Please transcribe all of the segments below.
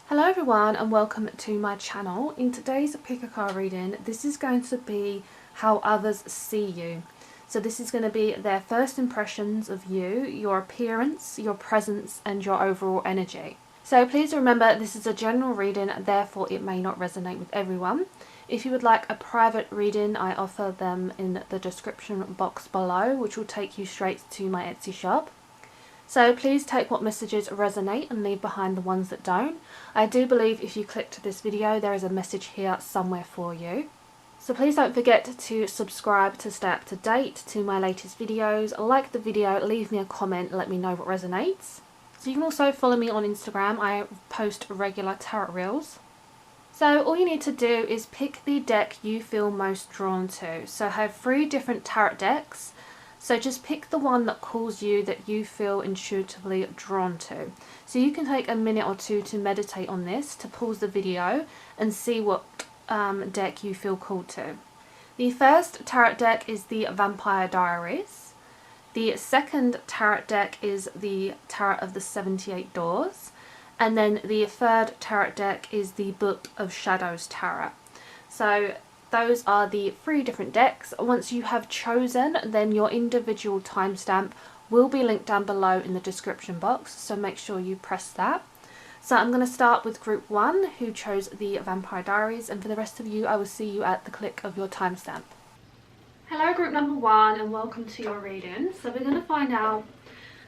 Hello everyone and welcome to my channel. In today's pick a card reading, this is going to be how others see you. So this is going to be their first impressions of you, your appearance, your presence and your overall energy. So please remember this is a general reading, therefore it may not resonate with everyone. If you would like a private reading, I offer them in the description box below, which will take you straight to my Etsy shop. So please take what messages resonate and leave behind the ones that don't. I do believe if you clicked this video, there is a message here somewhere for you. So please don't forget to subscribe to stay up to date to my latest videos. Like the video, leave me a comment, let me know what resonates. So you can also follow me on Instagram. I post regular tarot reels. So all you need to do is pick the deck you feel most drawn to. So I have 3 different tarot decks. So just pick the one that calls you, that you feel intuitively drawn to. So you can take a minute or two to meditate on this, to pause the video and see what deck you feel called to. The first tarot deck is the Vampire Diaries. The second tarot deck is the Tarot of the 78 Doors. And then the third tarot deck is the Book of Shadows Tarot. So those are the 3 different decks. Once you have chosen, then your individual timestamp will be linked down below in the description box, so make sure you press that. So I'm going to start with group 1 who chose the Vampire Diaries, and for the rest of you I will see you at the click of your timestamp. Hello group number 1 and welcome to your reading. So we're going to find out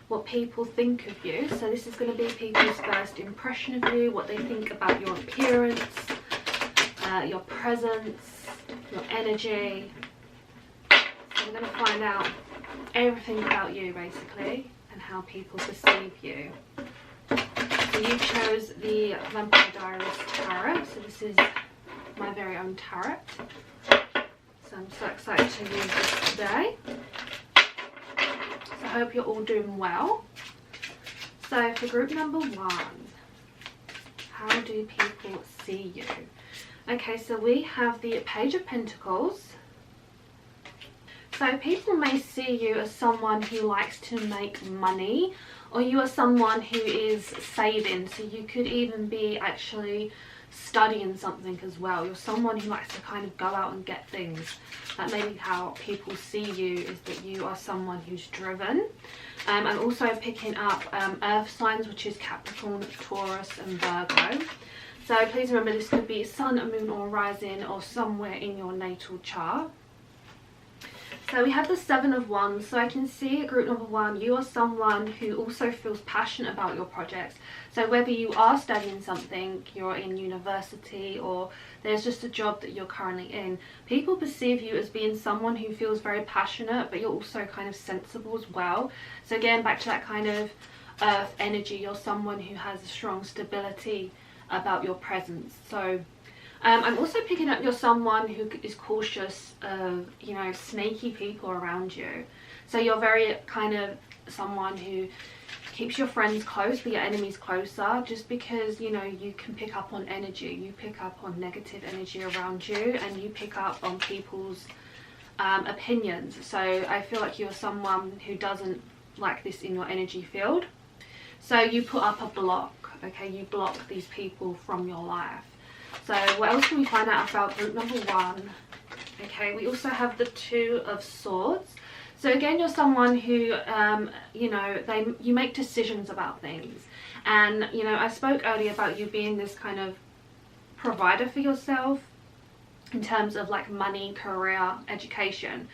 what people think of you. So this is going to be people's first impression of you, what they think about your appearance, your presence, your energy. So we're going to find out everything about you basically and how people perceive you. So you chose the Vampire Diaries Tarot. So this is my very own tarot. So I'm so excited to use this today. So I hope you're all doing well. So for group number 1, how do people see you? Okay, so we have the Page of Pentacles. So people may see you as someone who likes to make money, or you are someone who is saving. So you could even be actually studying something as well. You're someone who likes to kind of go out and get things. That may be how people see you, is that you are someone who's driven. I'm also picking up earth signs, which is Capricorn, Taurus and Virgo. So please remember this could be sun, moon or rising, or somewhere in your natal chart. So we have the 7 of Wands. So I can see at group number 1, you are someone who also feels passionate about your projects. So whether you are studying something, you're in university, or there's just a job that you're currently in, people perceive you as being someone who feels very passionate, but you're also kind of sensible as well. So again, back to that kind of earth energy, you're someone who has a strong stability about your presence. So I'm also picking up you're someone who is cautious of, you know, snaky people around you. So you're very kind of someone who keeps your friends close but your enemies closer, just because, you know, you can pick up on energy. You pick up on negative energy around you, and you pick up on people's opinions. So I feel like you're someone who doesn't like this in your energy field. So you put up a block. Okay, you block these people from your life. So what else can we find out about group number 1? Okay, we also have the 2 of Swords. So again, you're someone who, you know, you make decisions about things. And, you know, I spoke earlier about you being this kind of provider for yourself in terms of like money, career, education.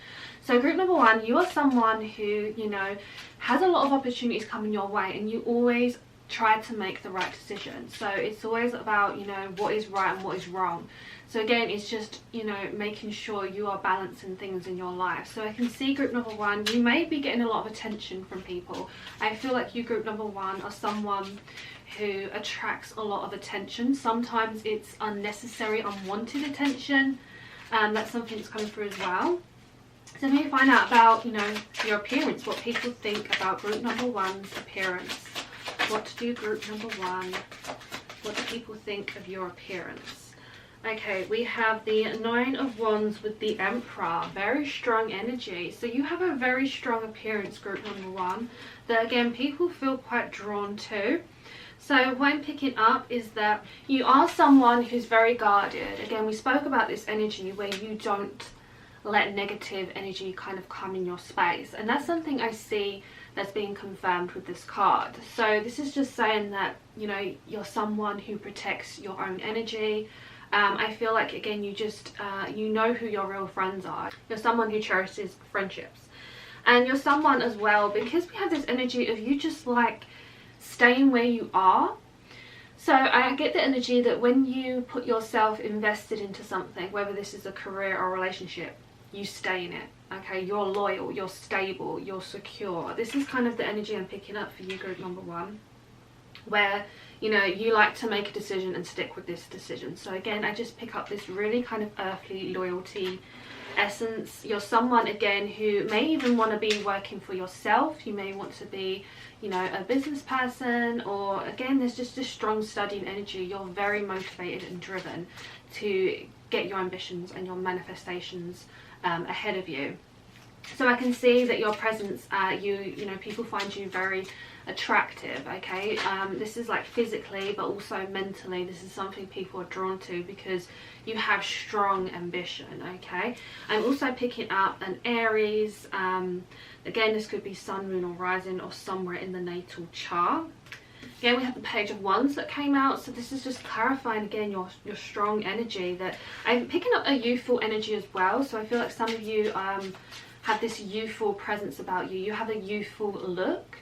So group number 1, you are someone who, you know, has a lot of opportunities coming your way, and you always try to make the right decision. So it's always about, you know, what is right and what is wrong. So again, it's just, you know, making sure you are balancing things in your life. So I can see group number 1, you may be getting a lot of attention from people. I feel like you, group number 1, are someone who attracts a lot of attention. Sometimes it's unnecessary, unwanted attention. That's something that's coming through as well. So let me find out about, you know, your appearance, what people think about group number 1's appearance. What do group number 1, what do people think of your appearance? Okay, we have the 9 of Wands with the Emperor. Very strong energy. So you have a very strong appearance, group number 1, that again people feel quite drawn to. So what I'm picking up is that you are someone who's very guarded. Again, we spoke about this energy where you don't let negative energy kind of come in your space, and that's something I see that's being confirmed with this card. So this is just saying that, you know, you're someone who protects your own energy. I feel like, again, you just you know who your real friends are. You're someone who cherishes friendships, and you're someone as well, because we have this energy of you just like staying where you are. So I get the energy that when you put yourself invested into something, whether this is a career or a relationship, you stay in it. Okay, you're loyal, you're stable, you're secure. This is kind of the energy I'm picking up for you, group number 1, where, you know, you like to make a decision and stick with this decision. So again, I just pick up this really kind of earthly loyalty essence. You're someone, again, who may even want to be working for yourself. You may want to be, you know, a business person, or again, there's just a strong studying energy. You're very motivated and driven to get your ambitions and your manifestations ahead of you. So I can see that your presence, you know, people find you very attractive. Okay, this is like physically, but also mentally. This is something people are drawn to because you have strong ambition. Okay, I'm also picking up an Aries. Again, this could be sun, moon, or rising, or somewhere in the natal chart. Again, we have the Page of Wands that came out, so this is just clarifying again your strong energy. That I'm picking up a youthful energy as well. So I feel like some of you have this youthful presence about you. You have a youthful look,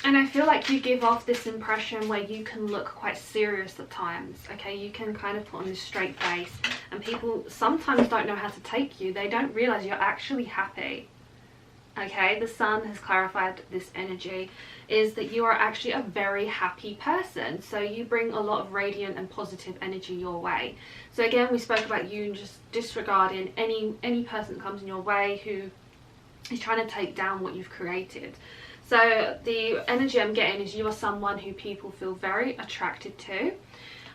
and I feel like you give off this impression where you can look quite serious at times. Okay, you can kind of put on this straight face, and people sometimes don't know how to take you. They don't realize you're actually happy. Okay, the Sun has clarified this energy, is that you are actually a very happy person. So you bring a lot of radiant and positive energy your way. So again, we spoke about you just disregarding any person that comes in your way who is trying to take down what you've created. So the energy I'm getting is you are someone who people feel very attracted to.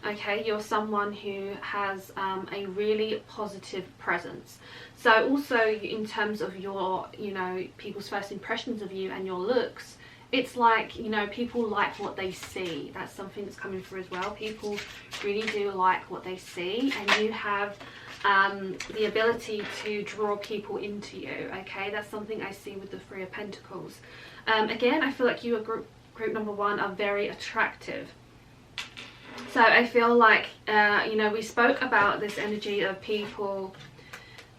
Okay, you're someone who has a really positive presence. So also in terms of your, you know, people's first impressions of you and your looks, it's like, you know, people like what they see. That's something that's coming through as well. People really do like what they see, and you have the ability to draw people into you. Okay, that's something I see with the Three of Pentacles. Again, I feel like you are group number 1 are very attractive. So I feel like, you know, we spoke about this energy of people,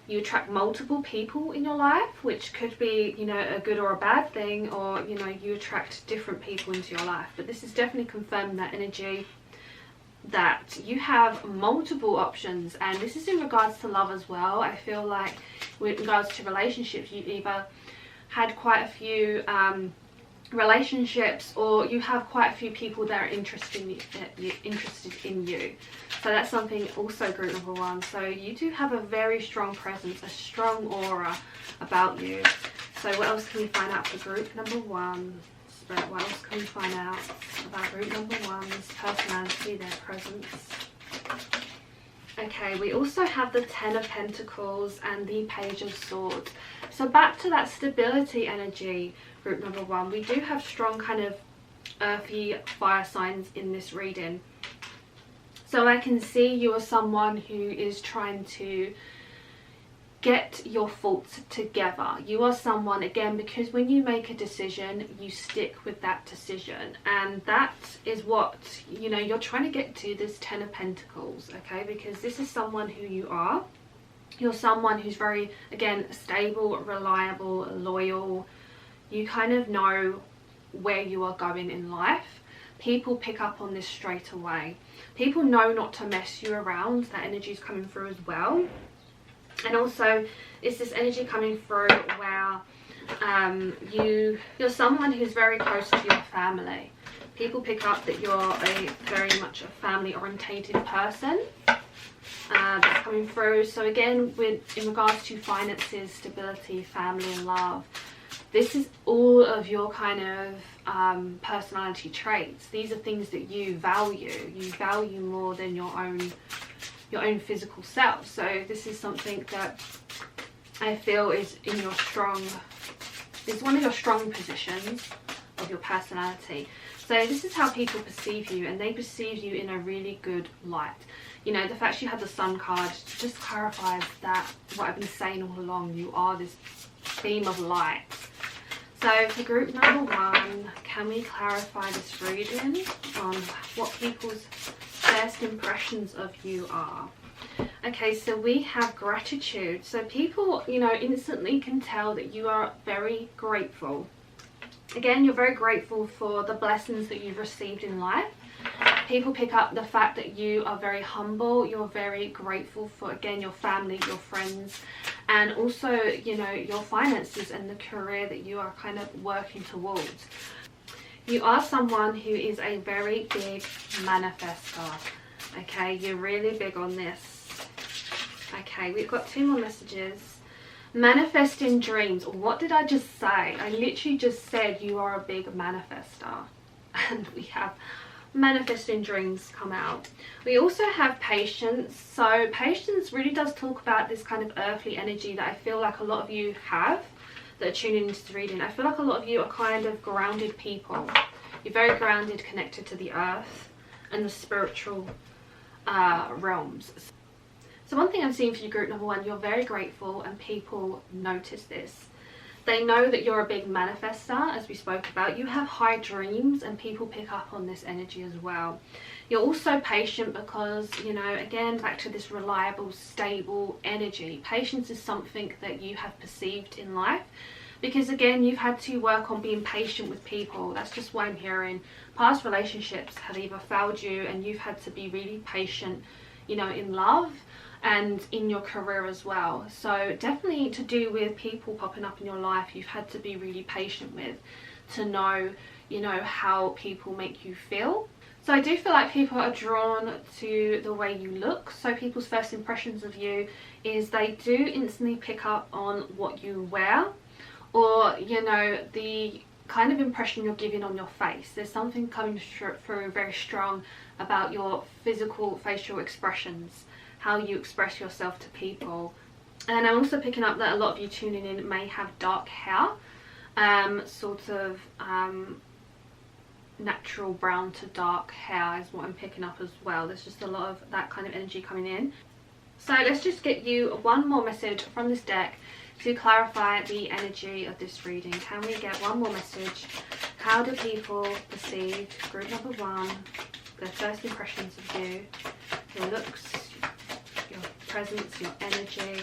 you attract multiple people in your life, which could be, you know, a good or a bad thing, or, you know, you attract different people into your life. But this is definitely confirming that energy that you have multiple options, and this is in regards to love as well. I feel like with regards to relationships, you've either had quite a few relationships, or you have quite a few people that are interested in you. So that's something also group number 1. So you do have a very strong presence, a strong aura about you. So what else can we find out for group number 1? Spirit, what else can we find out about group number 1's personality, their presence? Okay, we also have the Ten of Pentacles and the Page of Swords. So back to that stability energy, group number 1, we do have strong kind of earthy fire signs in this reading. So I can see you are someone who is trying to get your thoughts together. You are someone, again, because when you make a decision, you stick with that decision, and that is what, you know, you're trying to get to, this Ten of Pentacles. Okay, because this is someone who you are. You're someone who's very, again, stable, reliable, loyal. You kind of know where you are going in life. People pick up on this straight away. People know not to mess you around. That energy is coming through as well. And also, it's this energy coming through where you're someone who's very close to your family. People pick up that you're a very much a family orientated person. That's coming through. So again, in regards to finances, stability, family, and love, this is all of your kind of personality traits. These are things that you value. You value more than your own physical self. So this is something that I feel is in your strong, is one of your strong positions. of your personality. So this is how people perceive you, and they perceive you in a really good light. You know, the fact you had the Sun card just clarifies that what I've been saying all along, you are this beam of light. So for group number 1, can we clarify this reading on what people's first impressions of you are? Okay, so we have gratitude. So people, you know, instantly can tell that you are very grateful. Again, you're very grateful for the blessings that you've received in life. People pick up the fact that you are very humble. You're very grateful for, again, your family, your friends, and also, you know, your finances and the career that you are kind of working towards. You are someone who is a very big manifestor. Okay, you're really big on this. Okay, we've got 2 more messages. Manifesting dreams. What did I just say? I literally just said you are a big manifestor. And we have manifesting dreams come out. We also have patience. So patience really does talk about this kind of earthly energy that I feel like a lot of you have that are tuning into the reading. I feel like a lot of you are kind of grounded people. You're very grounded, connected to the earth and the spiritual realms. So one thing I'm seeing for you, group number 1, you're very grateful, and people notice this. They know that you're a big manifestor, as we spoke about. You have high dreams, and people pick up on this energy as well. You're also patient because, you know, again, back to this reliable, stable energy. Patience is something that you have perceived in life because, again, you've had to work on being patient with people. That's just what I'm hearing. Past relationships have either failed you, and you've had to be really patient, you know, in love and in your career as well. So definitely to do with people popping up in your life, you've had to be really patient with, to know, you know, how people make you feel. So I do feel like people are drawn to the way you look. So people's first impressions of you is they do instantly pick up on what you wear, or, you know, the kind of impression you're giving on your face. There's something coming through very strong about your physical facial expressions, how you express yourself to people. And I'm also picking up that a lot of you tuning in may have dark hair, sort of natural brown to dark hair is what I'm picking up as well. There's just a lot of that kind of energy coming in. So let's just get you one more message from this deck to clarify the energy of this reading. Can we get one more message? How do people perceive, group number 1, their first impressions of you, your looks, your presence, your energy?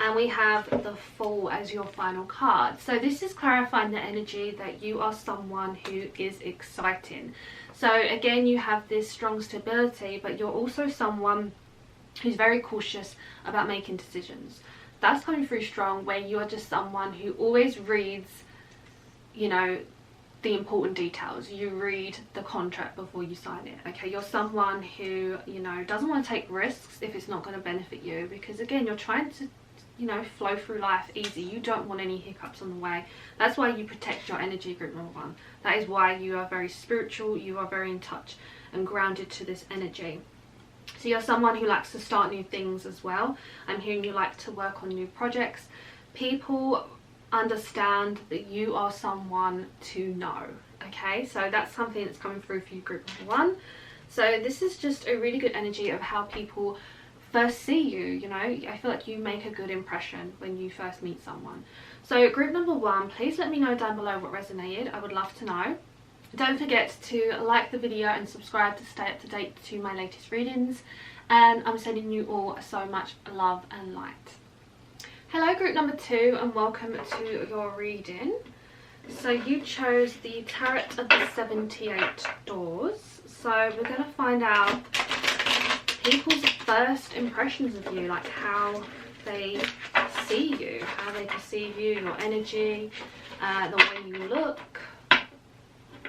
And we have the Fool as your final card. So this is clarifying the energy that you are someone who is exciting. So again, you have this strong stability, but you're also someone who's very cautious about making decisions. That's coming through strong, where you are just someone who always reads, you know, the important details. You read the contract before you sign it. Okay, you're someone who, you know, doesn't want to take risks if it's not going to benefit you, because again, you're trying to, you know, flow through life easy. You don't want any hiccups on the way. That's why you protect your energy, group number 1. That is why you are very spiritual. You are very in touch and grounded to this energy. So you're someone who likes to start new things as well. I'm hearing you like to work on new projects. People understand that you are someone to know. Okay, so that's something that's coming through for you, group number 1. So this is just a really good energy of how people first see you. You know, I feel like you make a good impression when you first meet someone. So group number 1, please let me know down below what resonated. I would love to know. Don't forget to like the video and subscribe to stay up to date to my latest readings, and I'm sending you all so much love and light. Hello group number 2, and welcome to your reading. So you chose the Tarot of the 78 Doors. So we're going to find out people's first impressions of you, like how they see you, how they perceive you, your energy, the way you look,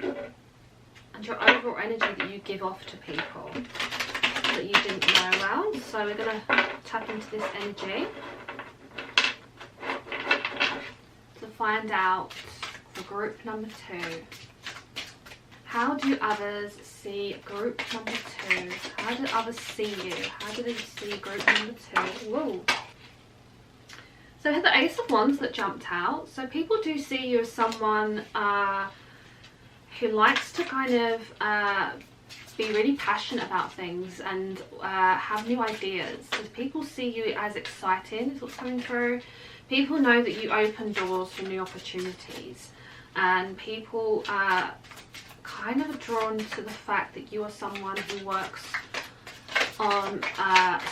and your overall energy that you give off to people that you didn't know well. So we're going to tap into this energy to find out for group number 2. How do others see group number 2? How do others see you? How do they see group number 2? Whoa. So I had the Ace of Wands that jumped out. So people do see you as someone who likes to kind of be really passionate about things and have new ideas. So people see you as exciting is what's coming through. People know that you open doors for new opportunities, and people are kind of drawn to the fact that you are someone who works on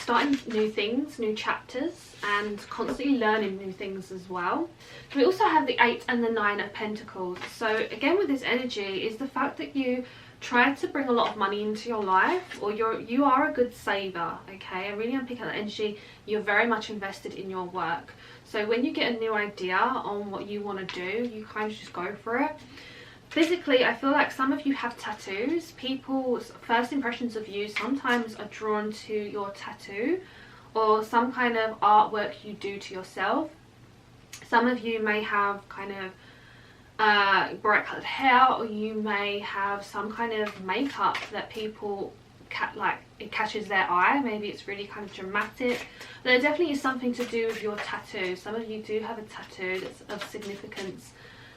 starting new things, new chapters, and constantly learning new things as well. We also have the 8 and the 9 of Pentacles. So again, with this energy is the fact that you try to bring a lot of money into your life, or you are a good saver. Okay, I really am picking up that energy. You're very much invested in your work. So when you get a new idea on what you want to do, you kind of just go for it. Physically, I feel like some of you have tattoos. People's first impressions of you sometimes are drawn to your tattoo or some kind of artwork you do to yourself. Some of you may have kind of bright coloured hair, or you may have some kind of makeup that people it catches their eye. Maybe it's really kind of dramatic. There definitely is something to do with your tattoo. Some of you do have a tattoo that's of significance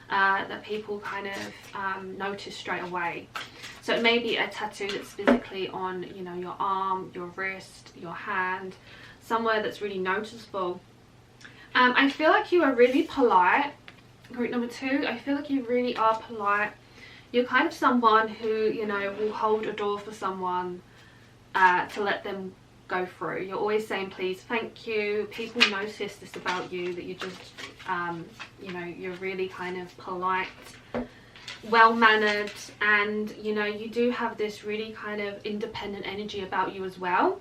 that people kind of notice straight away. So it may be a tattoo that's physically on, you know, your arm, your wrist, your hand, somewhere that's really noticeable. I feel like you are really polite. Group number 2, I feel like you really are polite. You're kind of someone who, you know, will hold a door for someone to let them go through. You're always saying please, thank you. People notice this about you, that you just you know, you're really kind of polite, well mannered, and you know, you do have this really kind of independent energy about you as well.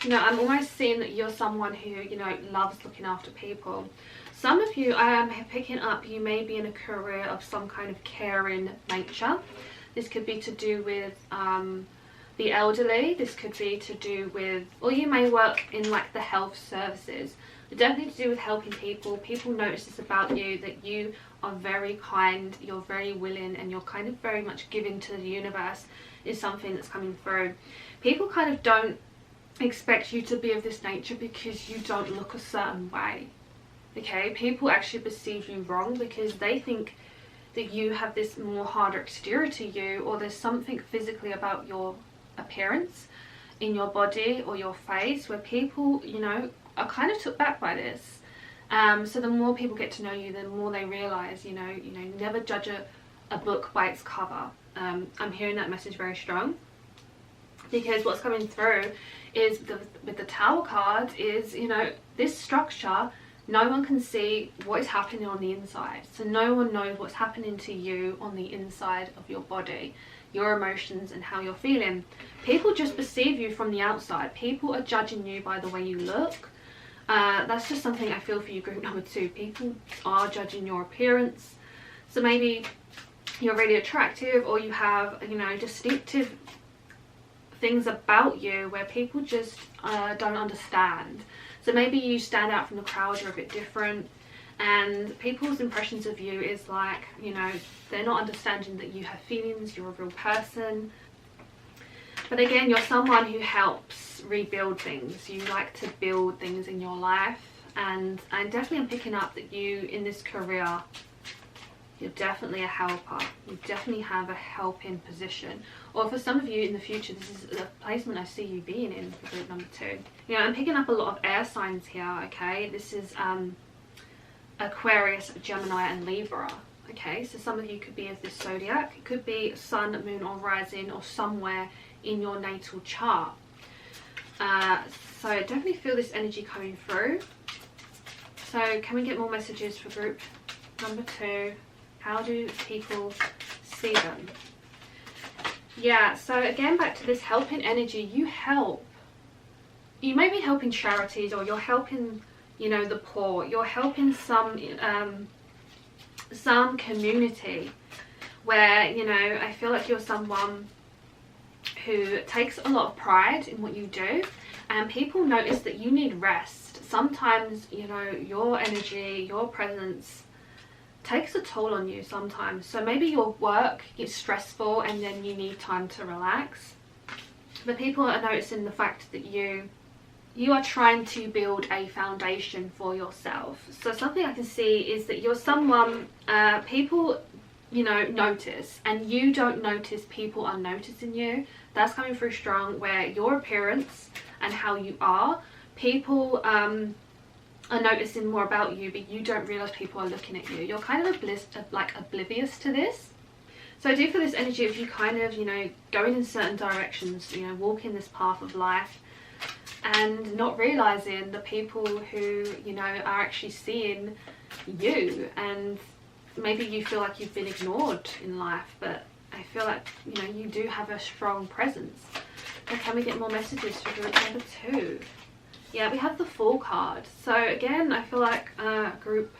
You know, I'm almost seeing that you're someone who, you know, loves looking after people. Some of you, I am picking up, you may be in a career of some kind of caring nature. This could be to do with the elderly. This could be to do with, or you may work in like the health services. But definitely to do with helping people. People notice this about you, that you are very kind, you're very willing, and you're kind of very much giving to the universe is something that's coming through. People kind of don't expect you to be of this nature because you don't look a certain way. Okay, people actually perceive you wrong because they think that you have this more harder exterior to you, or there's something physically about your appearance in your body or your face where people, you know, are kind of took back by this. So the more people get to know you, the more they realize, you know, never judge a book by its cover. I'm hearing that message very strong, because what's coming through is with the Tower card is, you know, this structure, no one can see what is happening on the inside. So no one knows what's happening to you on the inside of your body, your emotions and how you're feeling. People just perceive you from the outside. People are judging you by the way you look. That's just something I feel for you, group number 2. People are judging your appearance. So maybe you're really attractive, or you have, you know, distinctive things about you where people just don't understand. So maybe you stand out from the crowd, you're a bit different, and people's impressions of you is like, you know, they're not understanding that you have feelings, you're a real person. But again, you're someone who helps rebuild things. You like to build things in your life, and I definitely am picking up that you, in this career, you're definitely a helper. You definitely have a helping position. Or for some of you in the future, this is a placement I see you being in for group number 2. You know, I'm picking up a lot of air signs here, okay? This is Aquarius, Gemini and Libra. Okay, so some of you could be of this zodiac. It could be sun, moon or rising, or somewhere in your natal chart. So definitely feel this energy coming through. So can we get more messages for group number 2? How do people see them? Yeah, so again, back to this helping energy. You help. You may be helping charities, or you're helping, you know, the poor. You're helping some community where, you know, I feel like you're someone who takes a lot of pride in what you do, and people notice that you need rest. Sometimes, you know, your energy, your presence takes a toll on you sometimes. So maybe your work is stressful and then you need time to relax. But people are noticing the fact that you you are trying to build a foundation for yourself. So something I can see is that you're someone people, you know, notice, and you don't notice people are noticing you. That's coming through strong, where your appearance and how you are, people are noticing more about you, but you don't realize people are looking at you. You're kind of oblivious to this. So I do feel this energy of you kind of, you know, going in certain directions, you know, walking this path of life, and not realizing the people who, you know, are actually seeing you. And maybe you feel like you've been ignored in life, but I feel like, you know, you do have a strong presence. And can we get more messages for group number 2? Yeah, we have the Fool card. So again, I feel like group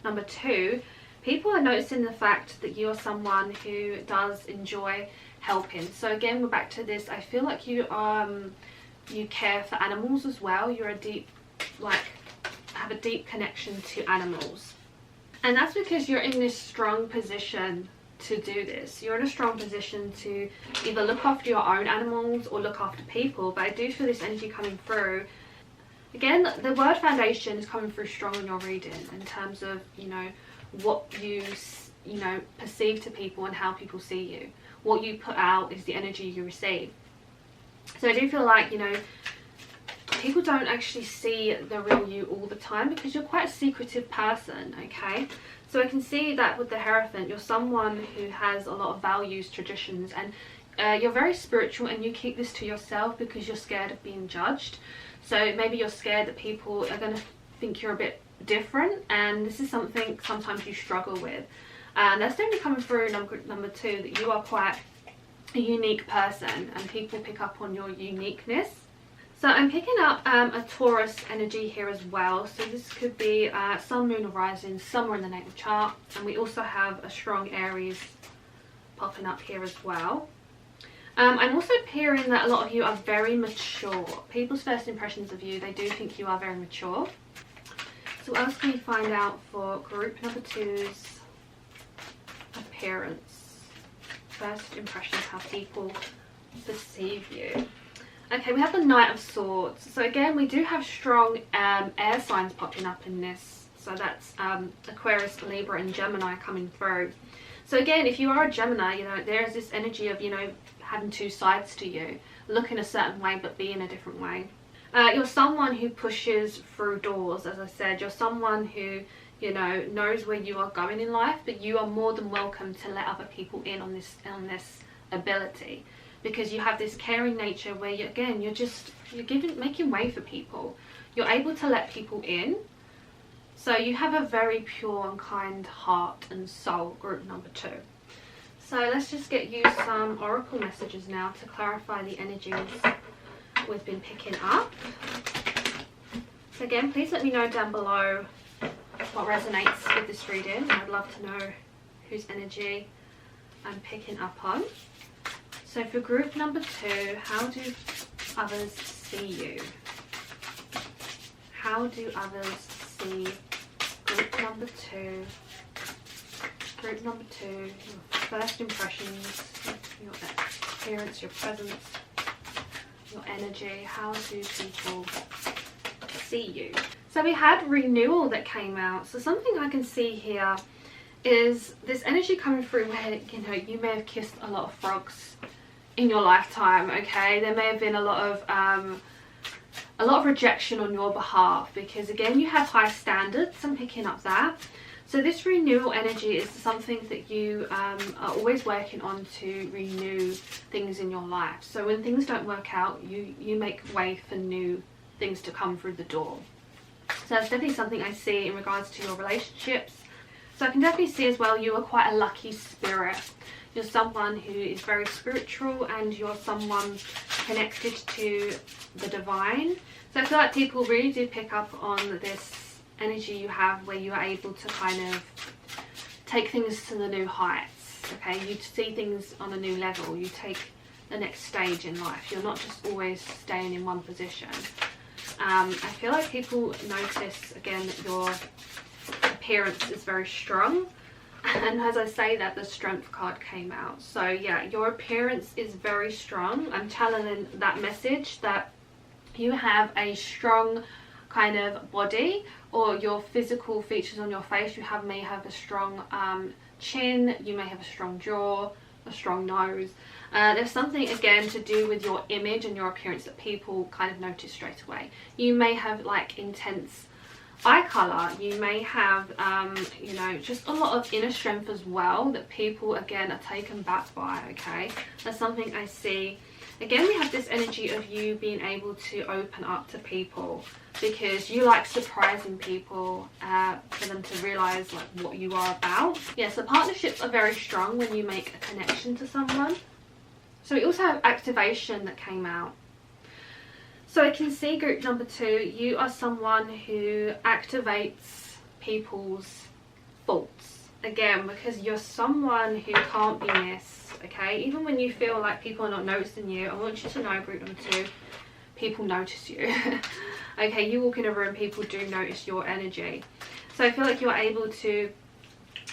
number 2, people are noticing the fact that you're someone who does enjoy helping. So again, we're back to this. I feel like you you care for animals as well. You're a deep, like, have a deep connection to animals. And that's because you're in this strong position to do this. You're in a strong position to either look after your own animals or look after people. But I do feel this energy coming through. Again, the word foundation is coming through strong in your reading in terms of, you know, what you know, perceive to people and how people see you. What you put out is the energy you receive. So I do feel like, you know, people don't actually see the real you all the time, because you're quite a secretive person, okay? So I can see that with the Hierophant, you're someone who has a lot of values, traditions, and you're very spiritual, and you keep this to yourself because you're scared of being judged. So maybe you're scared that people are going to think you're a bit different, and this is something sometimes you struggle with. And that's definitely coming through number 2, that you are quite a unique person, and people pick up on your uniqueness. So I'm picking up a Taurus energy here as well. So this could be Sun, Moon or Rising somewhere in the natal chart. And we also have a strong Aries popping up here as well. I'm also hearing that a lot of you are very mature. People's first impressions of you, they do think you are very mature. So what else can we find out for group number 2's appearance? First impressions, how people perceive you. Okay, we have the Knight of Swords. So again, we do have strong air signs popping up in this. So that's Aquarius, Libra and Gemini coming through. So again, if you are a Gemini, you know, there's this energy of, you know, having two sides to you. Look in a certain way, but be in a different way. You're someone who pushes through doors, as I said. You're someone who, you know, knows where you are going in life, but you are more than welcome to let other people in on this ability, because you have this caring nature where you, again, you're making way for people. You're able to let people in. So you have a very pure and kind heart and soul, group number 2. So let's just get you some oracle messages now to clarify the energies we've been picking up. So again, please let me know down below what resonates with this reading. I'd love to know whose energy I'm picking up on. So for group number 2, how do others see you? How do others see group number 2? Group number 2, your first impressions, your appearance, your presence, your energy. How do people see you? So we had renewal that came out. So something I can see here is this energy coming through where, you know, you may have kissed a lot of frogs in your lifetime, okay? There may have been a lot of rejection on your behalf, because again, you have high standards. I'm picking up that. So this renewal energy is something that you are always working on to renew things in your life. So when things don't work out, you make way for new things to come through the door. So that's definitely something I see in regards to your relationships. So I can definitely see as well, you are quite a lucky spirit. You're someone who is very spiritual, and you're someone connected to the divine. So I feel like people really do pick up on this energy you have, where you are able to kind of take things to the new heights. Okay, you see things on a new level. You take the next stage in life. You're not just always staying in one position. I feel like people notice, again, that your appearance is very strong. And as I say that, the Strength card came out. So yeah, your appearance is very strong. I'm channeling that message that you have a strong kind of body, or your physical features on your face, you may have a strong chin, you may have a strong jaw, a strong nose. There's something again to do with your image and your appearance that people kind of notice straight away. You may have like intense eye color, you may have you know, just a lot of inner strength as well that people again are taken back by. Okay, that's something I see. Again, we have this energy of you being able to open up to people because you like surprising people for them to realize like what you are about. Yeah, so partnerships are very strong when you make a connection to someone. So we also have activation that came out. So I can see group number 2, you are someone who activates people's faults. Again, because you're someone who can't be missed, okay? Even when you feel like people are not noticing you, I want you to know, group number 2, people notice you. Okay, you walk in a room, people do notice your energy. So I feel like you're able to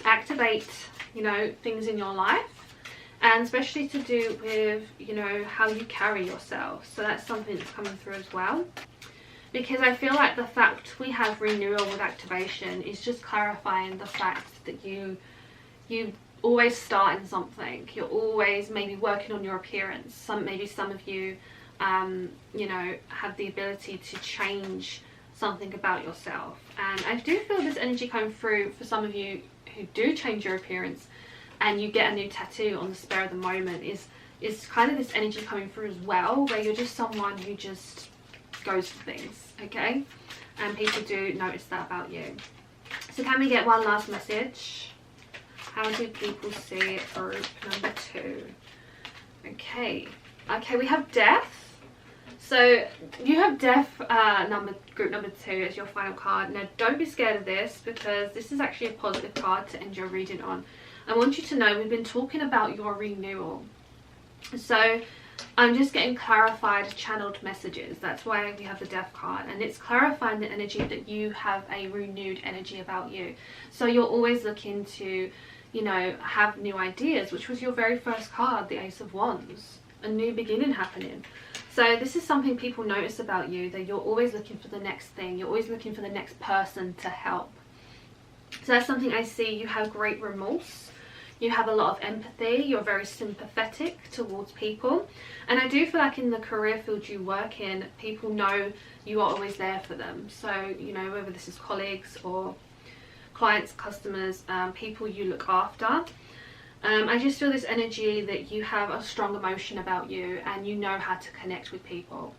activate, you know, things in your life, and especially to do with, you know, how you carry yourself. So that's something that's coming through as well. Because I feel like the fact we have renewal with activation is just clarifying the fact that you always start in something. You're always maybe working on your appearance. Maybe some of you, you know, have the ability to change something about yourself. And I do feel this energy coming through for some of you who do change your appearance and you get a new tattoo on the spur of the moment. Is kind of this energy coming through as well, where you're just someone who just goes for things, okay? And people do notice that about you. So can we get one last message? How do people see group number 2? Okay, we have death. So you have death group number 2 as your final card. Now don't be scared of this, because this is actually a positive card to end your reading on. I want you to know we've been talking about your renewal. So I'm just getting clarified channeled messages. That's why we have the death card, and it's clarifying the energy that you have a renewed energy about you. So you're always looking to, you know, have new ideas, which was your very first card, the Ace of Wands, a new beginning happening. So this is something people notice about you, that you're always looking for the next thing, you're always looking for the next person to help. So that's something I see. You have great remorse, you have a lot of empathy, you're very sympathetic towards people, and I do feel like in the career field you work in, people know you are always there for them. So, you know, whether this is colleagues or clients, customers, people you look after. I just feel this energy that you have a strong emotion about you and you know how to connect with people.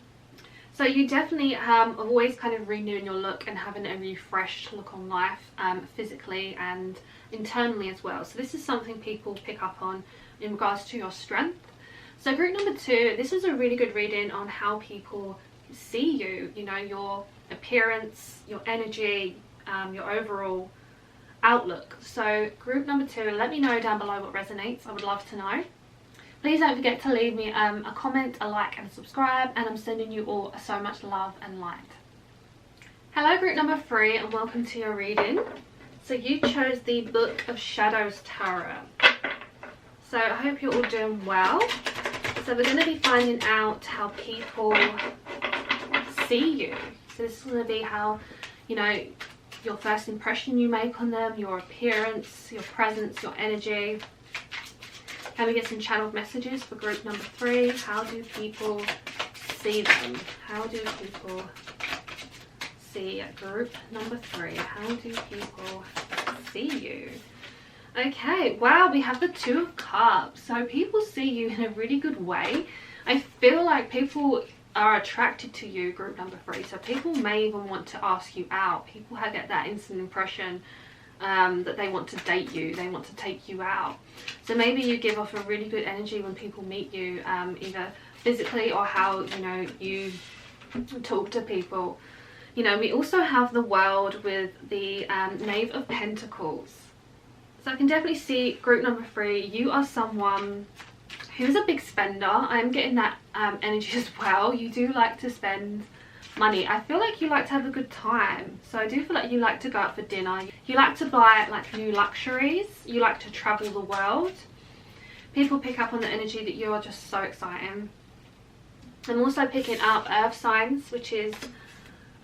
So you definitely are always kind of renewing your look and having a refreshed look on life, physically and internally as well. So this is something people pick up on in regards to your strength. So group number 2, this is a really good reading on how people see you, you know, your appearance, your energy, your overall outlook. So group number 2, let me know down below what resonates. I would love to know. Please don't forget to leave me a comment, a like and subscribe, and I'm sending you all so much love and light. Hello group number 3, and welcome to your reading. So you chose the Book of Shadows Tarot. So I hope you're all doing well. So we're going to be finding out how people see you. So this is going to be how, you know, your first impression you make on them, your appearance, your presence, your energy. Can we get some channeled messages for group number 3? How do people see them? How do people see group number 3? How do people see you? Okay, wow, we have the 2 of Cups. So people see you in a really good way. I feel like people are attracted to you, group number 3. So people may even want to ask you out. People get that instant impression that they want to date you, they want to take you out. So maybe you give off a really good energy when people meet you, either physically or how, you know, you talk to people. You know, we also have the World with the Knave of Pentacles. So I can definitely see group number 3, you are someone who's a big spender. I'm getting that energy as well. You do like to spend money. I feel like you like to have a good time. So I do feel like you like to go out for dinner. You like to buy like new luxuries. You like to travel the world. People pick up on the energy that you are just so exciting. I'm also picking up earth signs, which is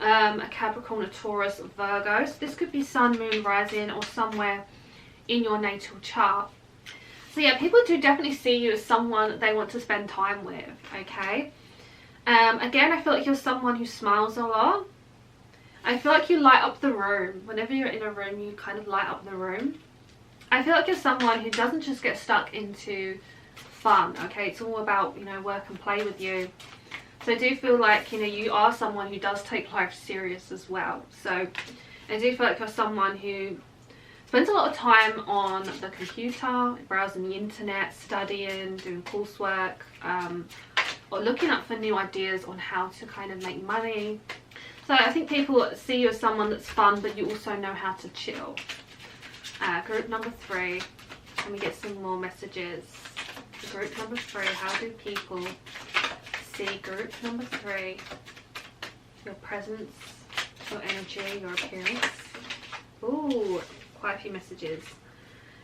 a Capricorn, a Taurus, a Virgo. So this could be sun, moon, rising, or somewhere in your natal chart. So yeah, people do definitely see you as someone that they want to spend time with, okay? Again, I feel like you're someone who smiles a lot. I feel like you light up the room. Whenever you're in a room, you kind of light up the room. I feel like you're someone who doesn't just get stuck into fun, okay? It's all about, you know, work and play with you. So I do feel like, you know, you are someone who does take life serious as well. So I do feel like you're someone who spends a lot of time on the computer, browsing the internet, studying, doing coursework, or looking up for new ideas on how to kind of make money. So I think people see you as someone that's fun, but you also know how to chill. Group number 3. Let me get some more messages. Group number 3. How do people see group number 3? Your presence, your energy, your appearance. Ooh, quite a few messages.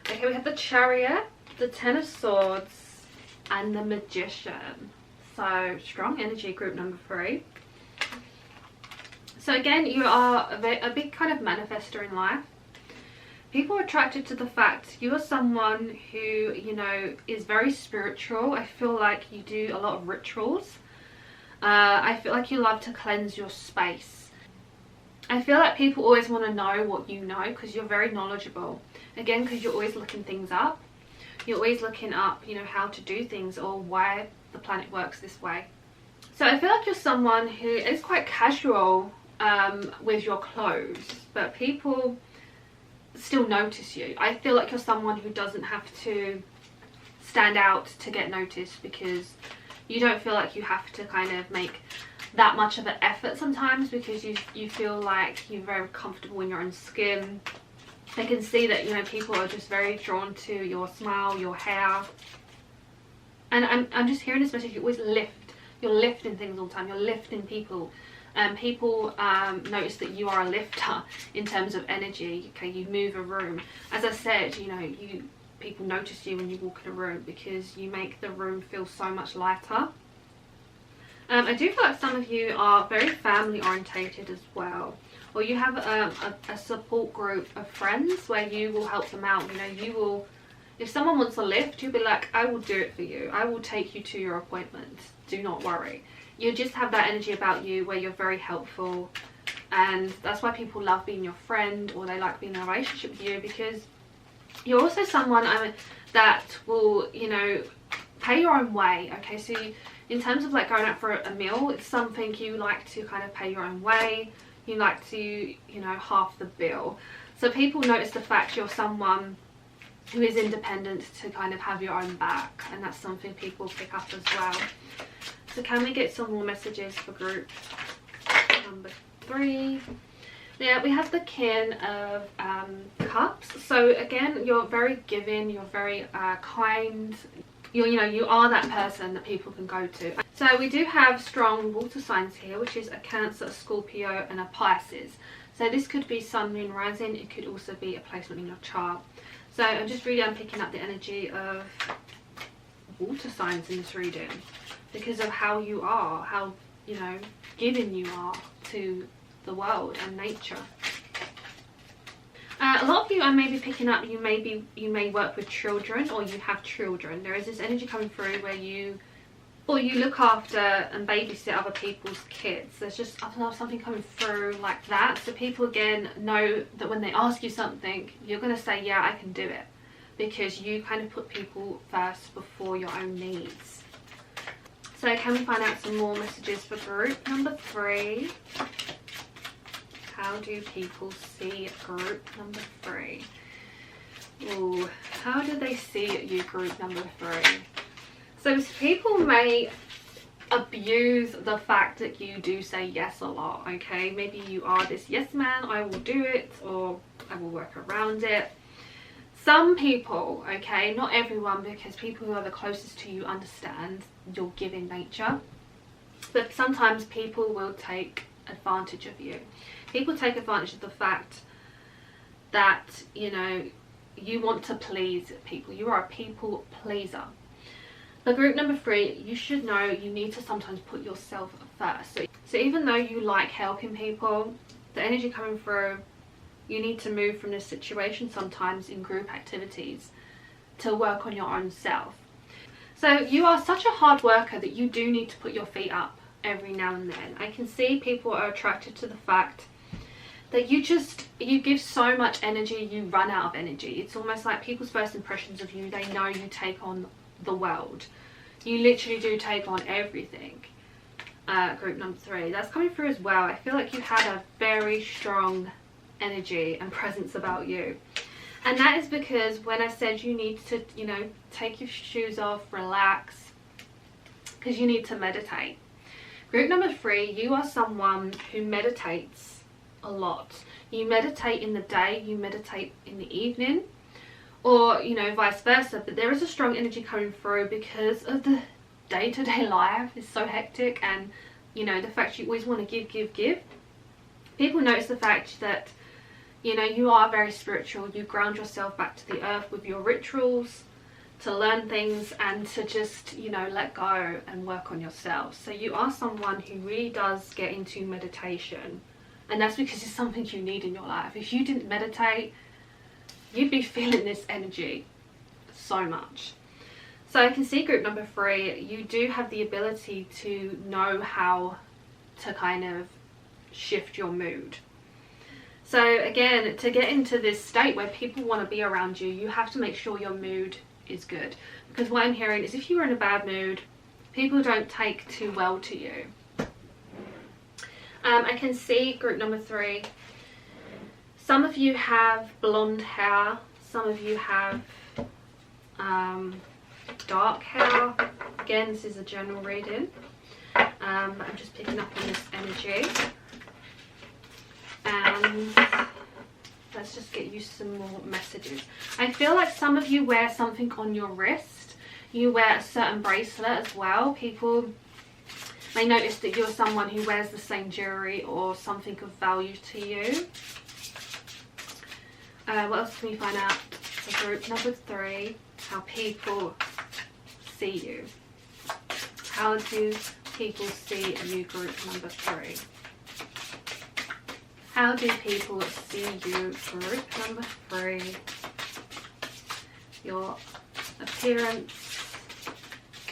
Okay, we have the Chariot, the Ten of Swords, and the Magician. So strong energy, group number 3. So again, you are a big kind of manifestor in life. People are attracted to the fact you are someone who, you know, is very spiritual. I feel like you do a lot of rituals. I feel like you love to cleanse your space. I feel like people always want to know what you know because you're very knowledgeable. Again, because you're always looking things up. You're always looking up, you know, how to do things or why the planet works this way. So I feel like you're someone who is quite casual with your clothes, but people still notice you. I feel like you're someone who doesn't have to stand out to get noticed because you don't feel like you have to kind of make that much of an effort sometimes because you feel like you're very comfortable in your own skin. I can see that, you know, people are just very drawn to your smile, your hair. And I'm just hearing this message, you always lift. You're lifting things all the time. You're lifting people. People notice that you are a lifter in terms of energy. Okay, you move a room. As I said, you know, people notice you when you walk in a room because you make the room feel so much lighter. I do feel like some of you are very family orientated as well, or you have a support group of friends where you will help them out. You know, you will, if someone wants a lift, you'll be like, I will do it for you. I will take you to your appointment. Do not worry. You just have that energy about you where you're very helpful, and that's why people love being your friend or they like being in a relationship with you, because you're also someone that will, you know, pay your own way. Okay, so in terms of like going out for a meal, it's something you like to kind of pay your own way. You like to, you know, half the bill. So people notice the fact you're someone who is independent to kind of have your own back, and that's something people pick up as well. So can we get some more messages for group number 3? Now we have the King of Cups. So again, you're very giving, you're very kind. You know, you are that person that people can go to. So we do have strong water signs here, which is a Cancer, a Scorpio, and a Pisces. So this could be Sun, Moon, Rising. It could also be a placement in your chart. So I'm just really picking up the energy of water signs in this reading because of how you are, how, you know, giving you are to the world and nature. A lot of you I may be picking up, you may work with children or you have children. There is this energy coming through where you look after and babysit other people's kids. There's just, I don't know, something coming through like that. So people again know that when they ask you something, you're going to say, yeah, I can do it, because you kind of put people first before your own needs. So can we find out some more messages for group number 3? How do people see group number 3? Ooh, how do they see you, group number 3? So people may abuse the fact that you do say yes a lot, okay? Maybe you are this yes man, I will do it, or I will work around it. Some people, okay, not everyone, because people who are the closest to you understand your giving nature. But sometimes people will take advantage of you. People take advantage of the fact that, you know, you want to please people. You are a people pleaser. But group number 3, you should know you need to sometimes put yourself first. So even though you like helping people, the energy coming through, you need to move from this situation sometimes in group activities to work on your own self. So you are such a hard worker that you do need to put your feet up every now and then. I can see people are attracted to the fact that you give so much energy, you run out of energy. It's almost like people's first impressions of you, they know you take on the world. You literally do take on everything. Group number 3, that's coming through as well. I feel like you had a very strong energy and presence about you. And that is because when I said you need to, you know, take your shoes off, relax, because you need to meditate. Group number 3, you are someone who meditates a lot. You meditate in the day, you meditate in the evening, or, you know, vice versa. But there is a strong energy coming through because of the day-to-day life is so hectic, and, you know, the fact you always want to give. People notice the fact that, you know, you are very spiritual. You ground yourself back to the earth with your rituals to learn things and to just, you know, let go and work on yourself. So you are someone who really does get into meditation, and that's because it's something you need in your life. If you didn't meditate, you'd be feeling this energy so much. So I can see group number 3, you do have the ability to know how to kind of shift your mood. So again, to get into this state where people want to be around you, you have to make sure your mood is good. Because what I'm hearing is if you're in a bad mood, people don't take too well to you. I can see group number 3, some of you have blonde hair, some of you have dark hair. Again, this is a general reading. I'm just picking up on this energy. And let's just get you some more messages. I feel like some of you wear something on your wrist. You wear a certain bracelet as well. People may notice that you're someone who wears the same jewelry or something of value to you. What else can we find out? So group number 3, how people see you. How do people see you, group number 3? How do people see you, group number 3? Your appearance,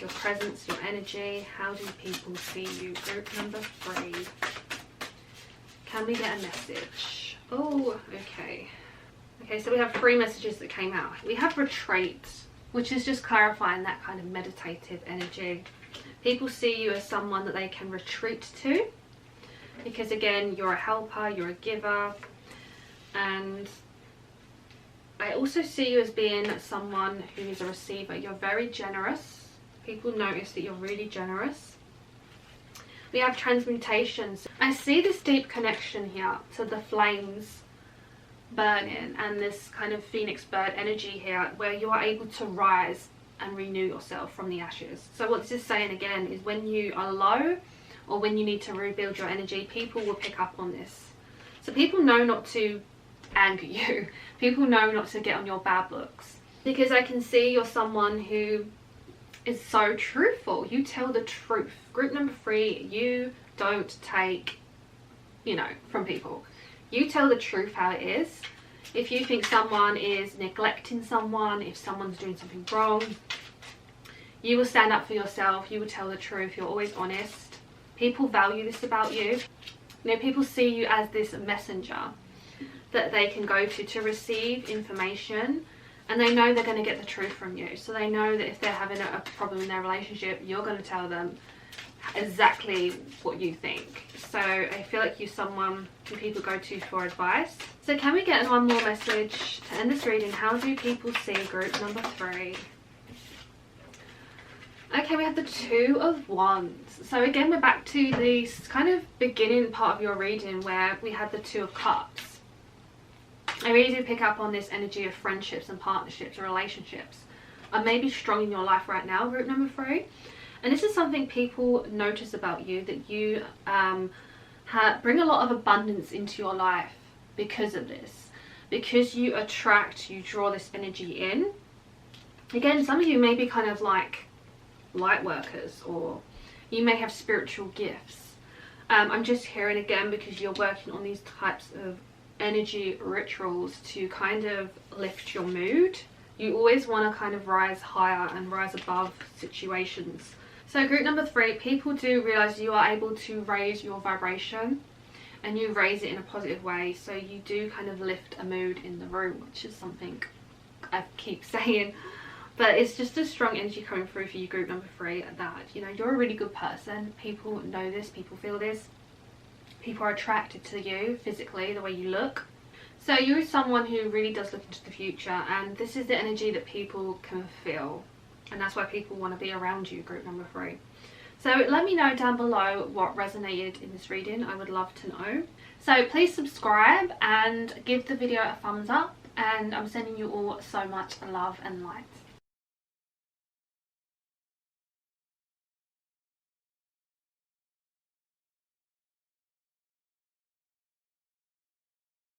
your presence, your energy. How do people see you, group number 3? Can we get a message? Oh, okay. Okay, so we have 3 messages that came out. We have retreat, which is just clarifying that kind of meditative energy. People see you as someone that they can retreat to. Because again, you're a helper, you're a giver, and I also see you as being someone who is a receiver. You're very generous. People notice that you're really generous. We have transmutations. I see this deep connection here to the flames burning and this kind of phoenix bird energy here, where you are able to rise and renew yourself from the ashes. So what this is saying again is when you are low, or when you need to rebuild your energy, people will pick up on this. So people know not to anger you. People know not to get on your bad books. Because I can see you're someone who is so truthful. You tell the truth. Group number 3, you don't take, you know, from people. You tell the truth how it is. If you think someone is neglecting someone, if someone's doing something wrong, you will stand up for yourself. You will tell the truth. You're always honest. People value this about you. You know, people see you as this messenger that they can go to receive information, and they know they're going to get the truth from you. So they know that if they're having a problem in their relationship, you're going to tell them exactly what you think. So I feel like you're someone who people go to for advice. So can we get one more message to end this reading? How do people see group number 3? Okay, we have the 2 of Wands. So again, we're back to this kind of beginning part of your reading where we had the 2 of Cups. I really do pick up on this energy of friendships and partnerships or relationships are maybe strong in your life right now, group number 3. And this is something people notice about you, that you bring a lot of abundance into your life because of this. Because you attract, you draw this energy in. Again, some of you may be kind of like light workers, or you may have spiritual gifts. I'm just hearing again, because you're working on these types of energy rituals to kind of lift your mood. You always want to kind of rise higher and rise above situations. So group number 3, people do realize you are able to raise your vibration, and you raise it in a positive way, so you do kind of lift a mood in the room, which is something I keep saying, but it's just a strong energy coming through for you, group number 3, that, you know, you're a really good person. People know this, people feel this, people are attracted to you physically, the way you look. So you're someone who really does look into the future, and this is the energy that people can feel, and that's why people want to be around you, group number 3. So let me know down below what resonated in this reading. I would love to know. So please subscribe and give the video a thumbs up, and I'm sending you all so much love and light.